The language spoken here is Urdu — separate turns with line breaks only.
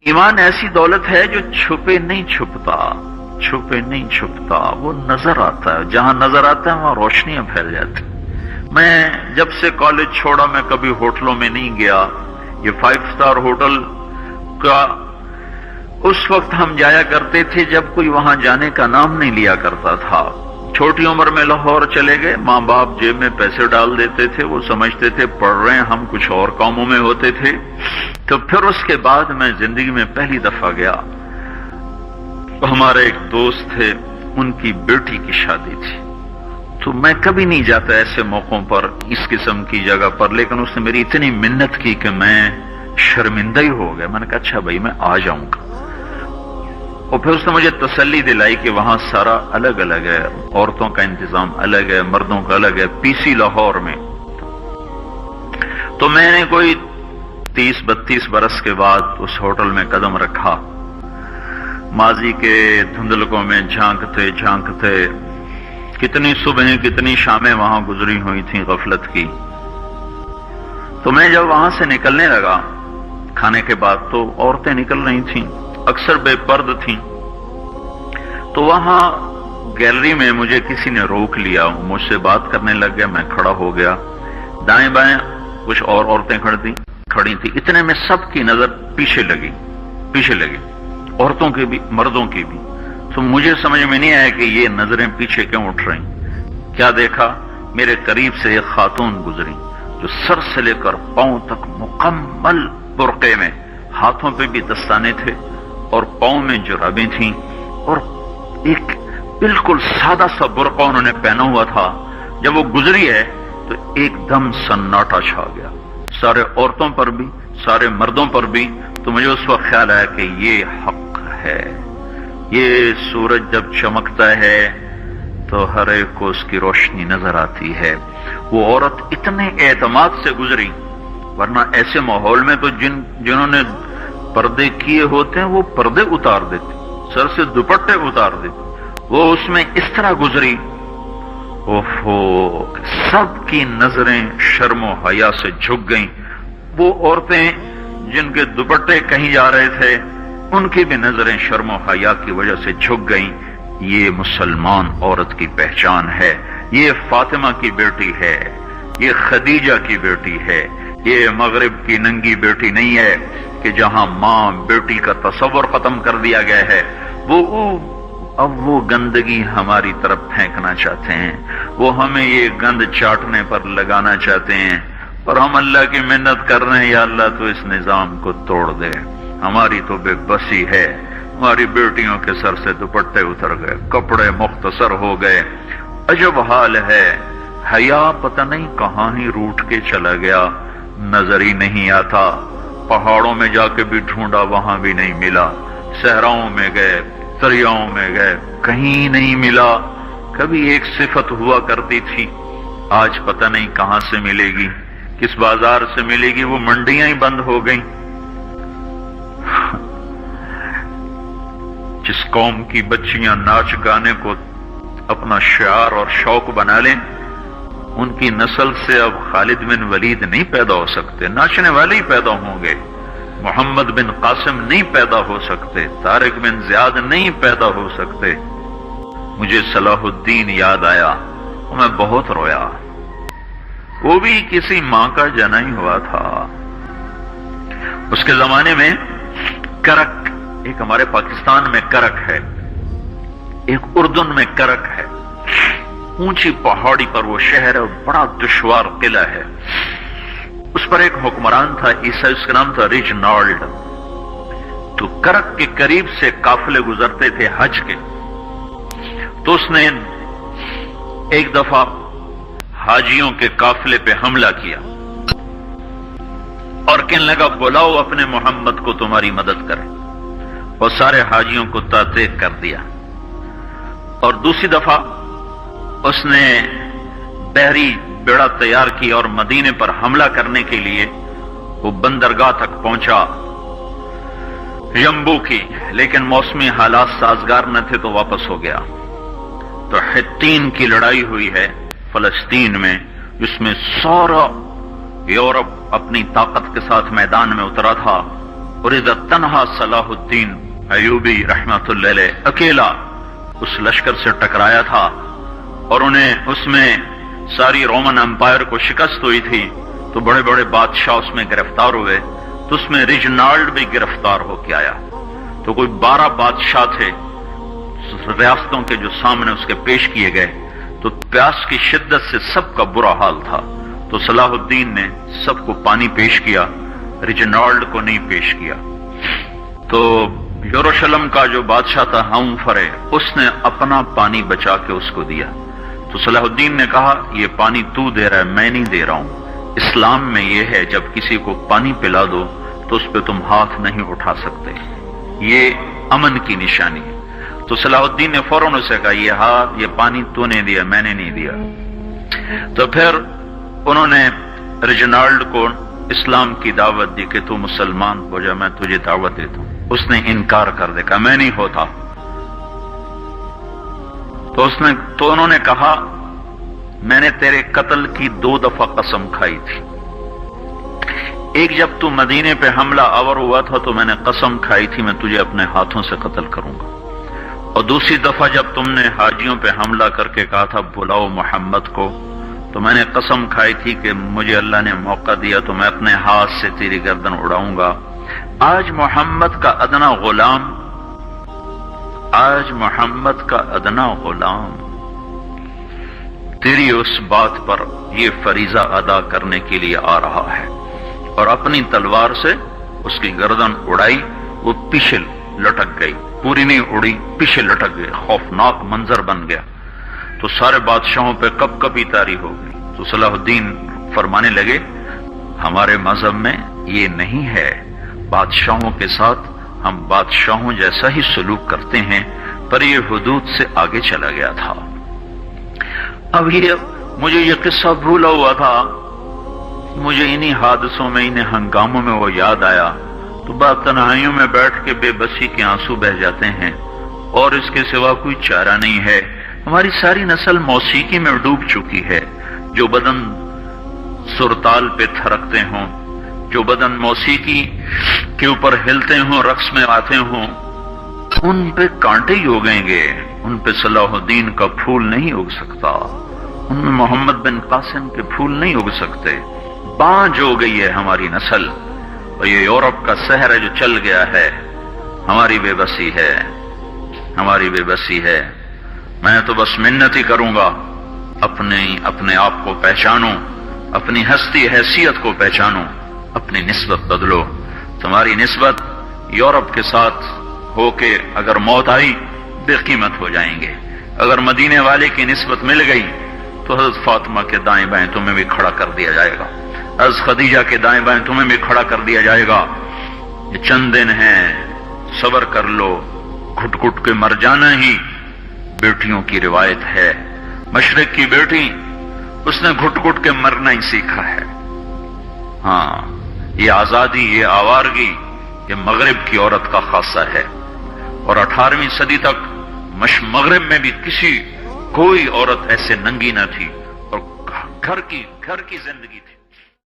ایمان ایسی دولت ہے جو چھپے نہیں چھپتا، چھپے نہیں چھپتا، وہ نظر آتا ہے، جہاں نظر آتا ہے وہاں روشنیاں پھیل جاتی۔ میں جب سے کالج چھوڑا میں کبھی ہوٹلوں میں نہیں گیا، یہ 5 اسٹار ہوٹل کا اس وقت ہم جایا کرتے تھے جب کوئی وہاں جانے کا نام نہیں لیا کرتا تھا۔ چھوٹی عمر میں لاہور چلے گئے، ماں باپ جیب میں پیسے ڈال دیتے تھے، وہ سمجھتے تھے پڑھ رہے ہیں، ہم کچھ اور کاموں میں ہوتے تھے۔ تو پھر اس کے بعد میں زندگی میں پہلی دفعہ گیا، ہمارے ایک دوست تھے، ان کی بیٹی کی شادی تھی، تو میں کبھی نہیں جاتا ایسے موقعوں پر اس قسم کی جگہ پر، لیکن اس نے میری اتنی منت کی کہ میں شرمندہ ہی ہو گیا۔ میں نے کہا اچھا بھائی میں آ جاؤں گا، اور پھر اس نے مجھے تسلی دلائی کہ وہاں سارا الگ الگ ہے، عورتوں کا انتظام الگ ہے، مردوں کا الگ ہے، پی سی لاہور میں۔ تو میں نے کوئی 30-32 برس کے بعد اس ہوٹل میں قدم رکھا، ماضی کے دھندلکوں میں جھانکتے جھانکتے کتنی صبحیں کتنی شامیں وہاں گزری ہوئی تھیں غفلت کی۔ تو میں جب وہاں سے نکلنے لگا کھانے کے بعد، تو عورتیں نکل رہی تھیں، اکثر بے پرد تھیں، تو وہاں گیلری میں مجھے کسی نے روک لیا، مجھ سے بات کرنے لگ گیا، میں کھڑا ہو گیا، دائیں بائیں کچھ اور عورتیں کھڑی تھی، اتنے میں سب کی نظر پیچھے لگی، عورتوں کی بھی مردوں کی بھی۔ تو مجھے سمجھ میں نہیں آیا کہ یہ نظریں پیچھے کیوں اٹھ رہی۔ کیا دیکھا، میرے قریب سے ایک خاتون گزری جو سر سے لے کر پاؤں تک مکمل برقعے میں، ہاتھوں پہ بھی دستانے تھے اور پاؤں میں جرابیں تھیں، اور ایک بالکل سادہ سا برقع انہوں نے پہنا ہوا تھا۔ جب وہ گزری ہے تو ایک دم سناٹا چھا گیا، سارے عورتوں پر بھی سارے مردوں پر بھی۔ تو مجھے اس وقت خیال آیا کہ یہ حق ہے، یہ سورج جب چمکتا ہے تو ہر ایک کو اس کی روشنی نظر آتی ہے۔ وہ عورت اتنے اعتماد سے گزری، ورنہ ایسے ماحول میں تو جنہوں نے پردے کیے ہوتے ہیں وہ پردے اتار دیتے، سر سے دوپٹے اتار دیتے، وہ اس میں اس طرح گزری، اوہو، سب کی نظریں شرم و حیا سے جھک گئیں۔ وہ عورتیں جن کے دوپٹے کہیں جا رہے تھے ان کی بھی نظریں شرم و حیا کی وجہ سے جھک گئیں۔ یہ مسلمان عورت کی پہچان ہے، یہ فاطمہ کی بیٹی ہے، یہ خدیجہ کی بیٹی ہے، یہ مغرب کی ننگی بیٹی نہیں ہے کہ جہاں ماں بیٹی کا تصور ختم کر دیا گیا ہے، اب وہ گندگی ہماری طرف پھینکنا چاہتے ہیں، وہ ہمیں یہ گند چاٹنے پر لگانا چاہتے ہیں، اور ہم اللہ کی منت کر رہے ہیں یا اللہ تو اس نظام کو توڑ دے۔ ہماری تو بے بسی ہے، ہماری بیٹیوں کے سر سے دوپٹے اتر گئے، کپڑے مختصر ہو گئے، عجب حال ہے۔ حیا پتہ نہیں کہاں ہی روٹ کے چلا گیا، نظر ہی نہیں آتا۔ پہاڑوں میں جا کے بھی ڈھونڈا، وہاں بھی نہیں ملا، صحراؤں میں گئے، دریاؤں میں گئے، کہیں نہیں ملا۔ کبھی ایک صفت ہوا کرتی تھی، آج پتہ نہیں کہاں سے ملے گی، کس بازار سے ملے گی، وہ منڈیاں ہی بند ہو گئیں۔ جس قوم کی بچیاں ناچ گانے کو اپنا شعار اور شوق بنا لیں، ان کی نسل سے اب خالد بن ولید نہیں پیدا ہو سکتے، ناچنے والے ہی پیدا ہوں گے، محمد بن قاسم نہیں پیدا ہو سکتے، طارق بن زیاد نہیں پیدا ہو سکتے۔ مجھے صلاح الدین یاد آیا، میں بہت رویا، وہ بھی کسی ماں کا جنا ہی ہوا تھا۔ اس کے زمانے میں کرک، ایک ہمارے پاکستان میں کرک ہے، ایک اردن میں کرک ہے، اونچی پہاڑی پر وہ شہر ہے، بڑا دشوار قلعہ ہے۔ اس پر ایک حکمران تھا عیسائی، اس کا نام تھا ریجنالڈ۔ تو کرک کے قریب سے قافلے گزرتے تھے حج کے، تو اس نے ایک دفعہ حاجیوں کے قافلے پہ حملہ کیا اور کہنے لگا بلاؤ اپنے محمد کو تمہاری مدد کرے، اور سارے حاجیوں کو تعطیق کر دیا۔ اور دوسری دفعہ اس نے بحری بیڑا تیار کی اور مدینے پر حملہ کرنے کے لیے وہ بندرگاہ تک پہنچا یمبو کی، لیکن موسمی حالات سازگار نہ تھے تو واپس ہو گیا۔ تو حطین کی لڑائی ہوئی ہے فلسطین میں، جس میں سارا یورپ اپنی طاقت کے ساتھ میدان میں اترا تھا، اور اذا تنہا صلاح الدین ایوبی رحمۃ اللہ علیہ اکیلا اس لشکر سے ٹکرایا تھا اور انہیں اس میں ساری رومن امپائر کو شکست ہوئی تھی، تو بڑے بڑے بادشاہ اس میں گرفتار ہوئے، تو اس میں ریجنالڈ بھی گرفتار ہو کے آیا، تو کوئی 12 بادشاہ تھے ریاستوں کے جو سامنے اس کے پیش کیے گئے، تو پیاس کی شدت سے سب کا برا حال تھا، تو صلاح الدین نے سب کو پانی پیش کیا، ریجنالڈ کو نہیں پیش کیا۔ تو یروشلم کا جو بادشاہ تھا ہمفرے، اس نے اپنا پانی بچا کے اس کو دیا، تو صلاح الدین نے کہا یہ پانی تو دے رہا ہے، میں نہیں دے رہا ہوں۔ اسلام میں یہ ہے جب کسی کو پانی پلا دو تو اس پہ تم ہاتھ نہیں اٹھا سکتے، یہ امن کی نشانی ہے۔ تو صلاح الدین نے فوراً اسے کہا یہ پانی تو نے دیا، میں نے نہیں دیا۔ تو پھر انہوں نے ریجنالڈ کو اسلام کی دعوت دی کہ تو مسلمان ہو جا، میں تجھے دعوت دیتا ہوں۔ اس نے انکار کر دیا، کہا میں نہیں ہوتا۔ تو انہوں نے کہا میں نے تیرے قتل کی 2 دفعہ قسم کھائی تھی، ایک جب تو مدینے پہ حملہ آور ہوا تھا تو میں نے قسم کھائی تھی میں تجھے اپنے ہاتھوں سے قتل کروں گا، اور دوسری دفعہ جب تم نے حاجیوں پہ حملہ کر کے کہا تھا بلاؤ محمد کو، تو میں نے قسم کھائی تھی کہ مجھے اللہ نے موقع دیا تو میں اپنے ہاتھ سے تیری گردن اڑاؤں گا۔ آج محمد کا ادنا غلام تیری اس بات پر یہ فریضہ ادا کرنے کے لیے آ رہا ہے، اور اپنی تلوار سے اس کی گردن اڑائی، وہ پیچھے لٹک گئی، پوری نہیں اڑی، پیچھے لٹک گئی، خوفناک منظر بن گیا۔ تو سارے بادشاہوں پہ کب کبھی طاری ہو گئی۔ تو صلاح الدین فرمانے لگے ہمارے مذہب میں یہ نہیں ہے، بادشاہوں کے ساتھ ہم بادشاہوں جیسا ہی سلوک کرتے ہیں، پر یہ حدود سے آگے چلا گیا تھا۔ اب مجھے یہ قصہ بھولا ہوا تھا، مجھے انہی حادثوں میں، انہی ہنگاموں میں وہ یاد آیا، تو بعد تنہائیوں میں بیٹھ کے بے بسی کے آنسو بہہ جاتے ہیں، اور اس کے سوا کوئی چارہ نہیں ہے۔ ہماری ساری نسل موسیقی میں ڈوب چکی ہے، جو بدن سرتال پہ تھرکتے ہوں، جو بدن موسیقی کے اوپر ہلتے ہوں، رقص میں آتے ہوں، ان پہ کانٹے ہی اگیں گے، ان پہ صلاح الدین کا پھول نہیں اگ سکتا، ان میں محمد بن قاسم کے پھول نہیں اگ سکتے۔ بانجھ ہو گئی ہے ہماری نسل، اور یہ یورپ کا سحر ہے جو چل گیا ہے، ہماری بے بسی ہے، ہماری بے بسی ہے۔ میں تو بس منت ہی کروں گا اپنے آپ کو پہچانو، اپنی ہستی حیثیت کو پہچانو، اپنی نسبت بدلو۔ تمہاری نسبت یورپ کے ساتھ ہو کے اگر موت آئی بے قیمت ہو جائیں گے، اگر مدینے والے کی نسبت مل گئی تو حضرت فاطمہ کے دائیں بائیں تمہیں بھی کھڑا کر دیا جائے گا، حضرت خدیجہ کے دائیں بائیں تمہیں بھی کھڑا کر دیا جائے گا۔ یہ چند دن ہیں، صبر کر لو، گھٹ گھٹ کے مر جانا ہی بیٹیوں کی روایت ہے۔ مشرق کی بیٹی اس نے گھٹ گھٹ کے مرنا ہی سیکھا ہے۔ ہاں، یہ آزادی، یہ آوارگی، یہ مغرب کی عورت کا خاصہ ہے، اور 18ویں صدی تک مغرب میں بھی کوئی عورت ایسے ننگی نہ تھی، اور گھر کی زندگی تھی۔